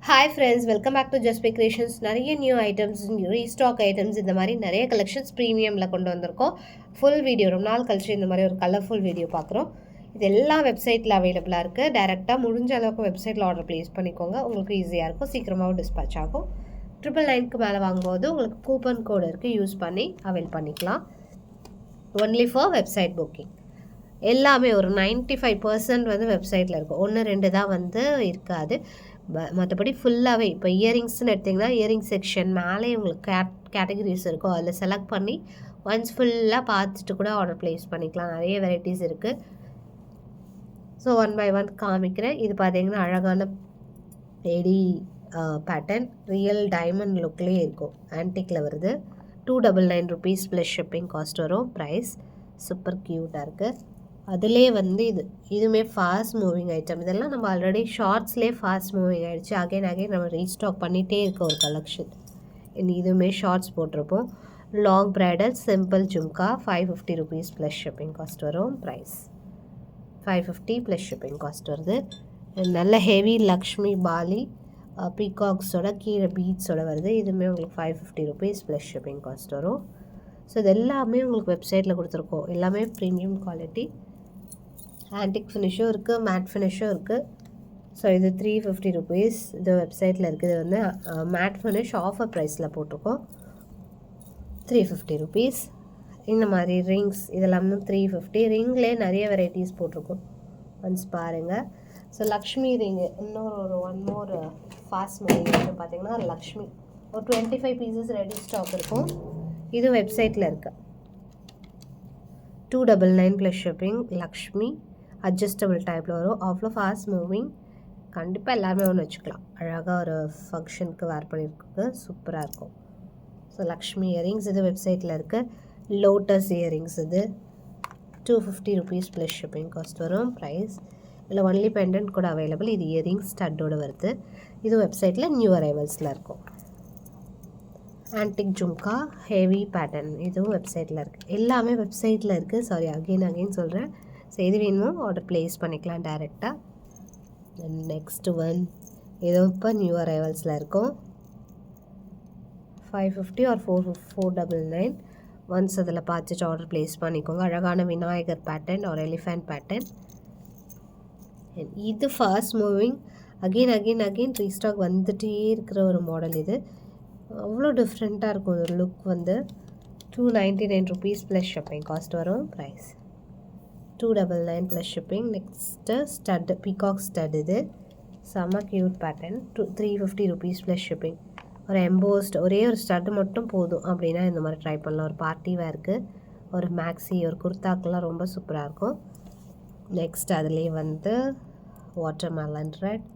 Hi friends, welcome back to just by creations. நிறைய new items, restock items, இந்த மாதிரி நிறைய கலெக்ஷன்ஸ் ப்ரீமியமில் கொண்டு வந்திருக்கோம். ஃபுல் வீடியோ ரொம்ப நாள் கழிச்சு இந்த மாதிரி ஒரு கலர்ஃபுல் வீடியோ பார்க்குறோம். இது எல்லா வெப்சைட்டில் அவைலபிளாக இருக்குது. டேரெக்டாக முடிஞ்ச அளவுக்கு வெப்சைட்டில் ஆர்டர் ப்ளேஸ் பண்ணிக்கோங்க. உங்களுக்கு ஈஸியாக இருக்கும், சீக்கிரமாகவும் டிஸ்பேச் ஆகும். 999க்கு மேலே வாங்கும்போது உங்களுக்கு கூப்பன் கோடு இருக்குது, யூஸ் பண்ணி அவைல் பண்ணிக்கலாம். Only for website booking. எல்லாமே ஒரு 95% வந்து வெப்சைட்டில் இருக்கும். 1-2 தான் வந்து இருக்காது. மற்றபடி ஃபுல்லாகவே இப்போ இயரிங்ஸ்னு எடுத்திங்கன்னா இயரிங் செக்ஷன் மேலே உங்களுக்கு கேட்டகரிஸ் இருக்கும். அதில் செலக்ட் பண்ணி ஒன்ஸ் ஃபுல்லாக பார்த்துட்டு கூட ஆர்டர் ப்ளேஸ் பண்ணிக்கலாம். நிறைய வெரைட்டிஸ் இருக்குது. ஸோ ஒன் பை ஒன் காமிக்கிறேன். இது பார்த்தீங்கன்னா அழகான லேடி பேட்டர்ன், ரியல் டைமண்ட் லுக்லேயே இருக்கும். ஆன்டிக்கில் வருது. 299 ருபீஸ் ப்ளஸ் ஷிப்பிங் காஸ்ட் வரும். ப்ரைஸ் சூப்பர் க்யூட்டாக இருக்குது. அதிலே வந்து இதுவுமே ஃபாஸ்ட் மூவிங் ஐட்டம். இதெல்லாம் நம்ம ஆல்ரெடி ஷார்ட்ஸ்லேயே ஃபாஸ்ட் மூவிங் ஆகிடுச்சு. அகைன் நம்ம ரீஸ்டாக் பண்ணிகிட்டே இருக்க ஒரு கலெக்ஷன். இதுவுமே ஷார்ட்ஸ் போட்டிருப்போம். Long bridal simple jhumka 550 rupees plus shipping cost வரும். ப்ரைஸ் 550 ப்ளஸ் ஷிப்பிங் காஸ்ட் வருது. நல்ல ஹெவி லக்ஷ்மி பாலி பீகாக்ஸோட கீழே பீட்ஸோட வருது. இதுவுமே உங்களுக்கு 550 ருபீஸ் ப்ளஸ் ஷிப்பிங் காஸ்ட் வரும். ஸோ இது எல்லாமே உங்களுக்கு வெப்சைட்டில் கொடுத்துருக்கோம். எல்லாமே ப்ரீமியம் குவாலிட்டி. ஆன்டிக் ஃபினிஷும் இருக்குது, மேட் ஃபினிஷும் இருக்குது. ஸோ இது 350 ருபீஸ். இது வெப்சைட்டில் இருக்குது. இது வந்து மேட் ஃபினிஷ் ஆஃபர் ப்ரைஸில் போட்டிருக்கோம். 350 ருபீஸ். இந்த மாதிரி ரிங்ஸ் இதெல்லாமே 350. ரிங்லேயே நிறைய வெரைட்டிஸ் போட்டிருக்கோம். ஒன்ஸ் பாருங்கள். ஸோ லக்ஷ்மி ரிங்கு இன்னொரு ஒன் மோர் ஃபாஸ்ட் மூவிங் வந்து பார்த்திங்கன்னா லக்ஷ்மி ஒரு 25 பீசஸ் ரெடி ஸ்டாக் இருக்கும். இது வெப்சைட்டில் இருக்குது. 299 ப்ளஸ் ஷிப்பிங். லக்ஷ்மி அட்ஜஸ்டபிள் டைப்பில் வரும். அவ்வளோ ஃபாஸ்ட் மூவிங். கண்டிப்பாக எல்லாருமே ஒன்று வச்சுக்கலாம். அழகாக ஒரு ஃபங்க்ஷனுக்கு வேர் பண்ணியிருக்கு. சூப்பராக இருக்கும். ஸோ லக்ஷ்மி இயரிங்ஸ் இது வெப்சைட்டில் இருக்குது. லோட்டஸ் இயரிங்ஸ் இது 250 ருபீஸ் ப்ளஸ் ஷிப்பிங் காஸ்ட் வரும். ப்ரைஸ் இல்லை ஒன்லி பெண்டன்ட் கூட அவைலபிள். இது இயரிங்ஸ் ஸ்டட்டோடு வருது. இது வெப்சைட்டில் நியூ அரைவல்ஸில் இருக்கும். ஆன்டிக் ஜும்கா ஹெவி பேட்டர்ன் இதுவும் வெப்சைட்டில் இருக்குது. எல்லாமே வெப்சைட்டில் இருக்குது. சாரி அகெயின் சொல்கிறேன். ஸோ எது வேணுமோ ஆர்டர் ப்ளேஸ் பண்ணிக்கலாம் டைரெக்டாக. நெக்ஸ்ட்டு ஒன் இதுவும் இப்போ நியூ அரைவல்ஸில் இருக்கும். 550 ஆர் 499. ஒன்ஸ் அதில் பார்த்துட்டு ஆர்டர் ப்ளேஸ் பண்ணிக்கோங்க. அழகான விநாயகர் பேட்டர்ன் ஒரு எலிஃபண்ட் பேட்டர்ன். இது ஃபாஸ்ட் மூவிங். அகெயின் ரீஸ்டாக் வந்துகிட்டே இருக்கிற ஒரு மாடல். இது அவ்வளோ டிஃப்ரெண்ட்டாக இருக்கும். ஒரு லுக் வந்து 299 ருபீஸ் ப்ளஸ் ஷிப்பிங் காஸ்ட் வரும். Price 299 plus shipping. Next stud peacock stud. இது செம்ம cute pattern. 350 rupees plus shipping. ஒரு எம்போஸ்ட் ஒரே ஒரு ஸ்டட் மட்டும் போதும் அப்படின்னா இந்த மாதிரி ட்ரை பண்ணலாம். ஒரு பார்ட்டி வேருக்கு, ஒரு மேக்ஸி, ஒரு குர்தாக்கெலாம் ரொம்ப சூப்பராக இருக்கும். நெக்ஸ்ட் அதுலேயே வந்து watermelon red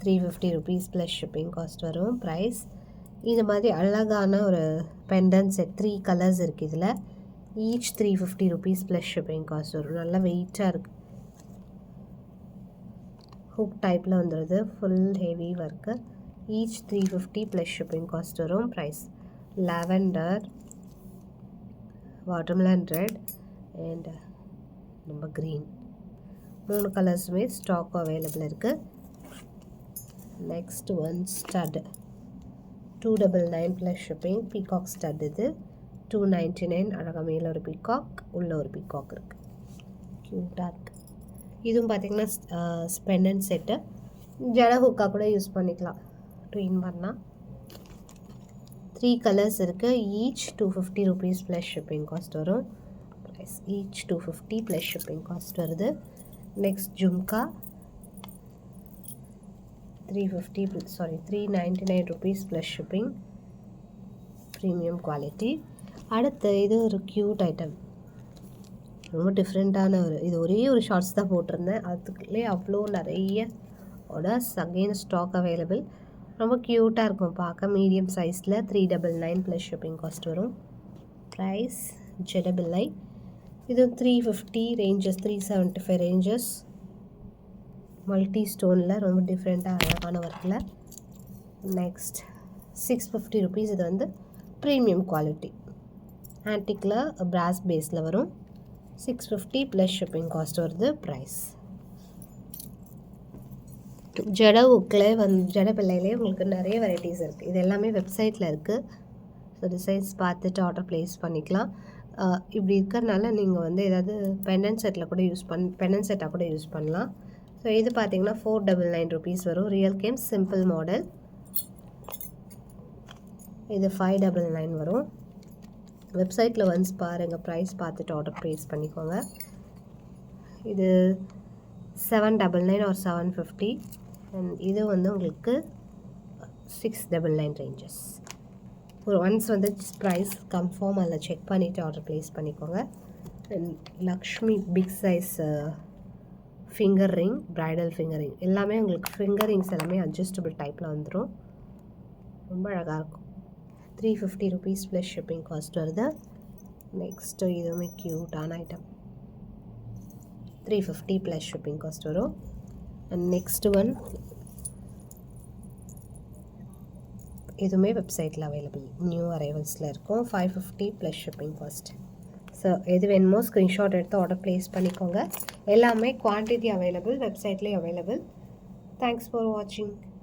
350 rupees plus shipping cost வரும். ப்ரைஸ் இது மாதிரி அழகான ஒரு பெண்டன் செட் 3 கலர்ஸ் இருக்குது. இதில் each 350 rupees plus shipping cost வரும். நல்லா வெயிட்டாக இருக்குது. ஹுக் டைப்பில் வந்துடுது. Full heavy work. Each 350 plus shipping cost வரும். Price lavender, watermelon red and நம்ம க்ரீன் 3 கலர்ஸுமே ஸ்டாக் அவைலபிள் இருக்குது. Next one stud 299 plus shipping. Peacock stud இது 299. அழகாக மேலே ஒரு பீகாக், உள்ளே ஒரு பீகாக் இருக்குது. க்யூட்டாக இருக்குது. இதுவும் பார்த்திங்கன்னா ஸ்பெண்டன்ட் செட்டு. ஜட ஹுக்காக கூட யூஸ் பண்ணிக்கலாம். ட்வின் பண்ணால் 3 கலர்ஸ் இருக்குது. Each 250 rupees plus shipping cost வரும். Price each 250 plus shipping cost வருது. Next jhumka 399 rupees plus shipping. Premium quality. அடுத்து இது ஒரு க்யூட் ஐட்டம். ரொம்ப டிஃப்ரெண்ட்டான இது ஒரே ஒரு ஷார்ட்ஸ் தான் போட்டிருந்தேன். அதுக்குள்ளே அவ்வளோ நிறைய ஆர்டர்ஸ் அகெயின் ஸ்டாக் அவைலபிள். ரொம்ப க்யூட்டாக இருக்கும் பார்க்க. மீடியம் சைஸில் 399 ப்ளஸ் ஷிப்பிங் காஸ்ட் வரும். ப்ரைஸ் ஜெடபில்லை. இது 350 ரேஞ்சஸ், 375 ரேஞ்சஸ். மல்டி ஸ்டோனில் ரொம்ப டிஃப்ரெண்ட்டாக அழகான ஒர்க்கில். Next 650 rupees. இது வந்து ப்ரீமியம் குவாலிட்டி. ஆன்டிக்கில் பிராஸ் பேஸில் வரும். 650 ப்ளஸ் ஷிப்பிங் காஸ்ட் வருது. ப்ரைஸ் ஜட ஊக்கில் ஜட பிள்ளையிலே உங்களுக்கு நிறைய வெரைட்டிஸ் இருக்குது. இது எல்லாமே வெப்சைட்டில் இருக்குது. ஸோ டிசைன்ஸ் பார்த்துட்டு ஆர்டர் ப்ளேஸ் பண்ணிக்கலாம். இப்படி இருக்கிறனால நீங்கள் வந்து ஏதாவது பெண்டன்ட் செட்டில் கூட பெண்டன்ட் செட்டாக கூட யூஸ் பண்ணலாம். ஸோ இது பார்த்தீங்கன்னா 499 rupees வரும். Real game simple model. இது 599 வரும். வெப்சைட்டில் ஒன்ஸ் பாருங்கள், ப்ரைஸ் பார்த்துட்டு ஆர்டர் ப்ளேஸ் பண்ணிக்கோங்க. இது 799 or 750 அண்ட் இது வந்து உங்களுக்கு 699 ரேஞ்சஸ். ஒரு ஒன்ஸ் வந்து ப்ரைஸ் கன்ஃபார்ம் அதில் செக் பண்ணிவிட்டு ஆர்டர் ப்ளேஸ் பண்ணிக்கோங்க. And Lakshmi big size finger ring, bridal finger ring எல்லாமே உங்களுக்கு ஃபிங்கர் ரிங்ஸ் எல்லாமே அட்ஜஸ்டபிள் டைப்பில் வந்துடும். ரொம்ப அழகாக இருக்கும். 350 rupees ப்ளஸ் ஷிப்பிங் காஸ்ட் வருது. நெக்ஸ்ட்டு இதுவுமே க்யூட்டான ஐட்டம். 350 ப்ளஸ் ஷிப்பிங் காஸ்ட் வரும். அண்ட் நெக்ஸ்ட் ஒன் இதுவுமே வெப்சைட்டில் அவைலபிள், நியூ அரைவல்ஸில் இருக்கும். 550 ப்ளஸ் ஷிப்பிங் காஸ்ட். ஸோ எது வேணுமோ ஸ்க்ரீன்ஷாட் எடுத்து ஆர்டர் ப்ளேஸ் பண்ணிக்கோங்க. எல்லாமே குவான்டிட்டி அவைலபிள், வெப்சைட்லேயும் அவைலபிள். தேங்க்ஸ் ஃபார் வாட்சிங்.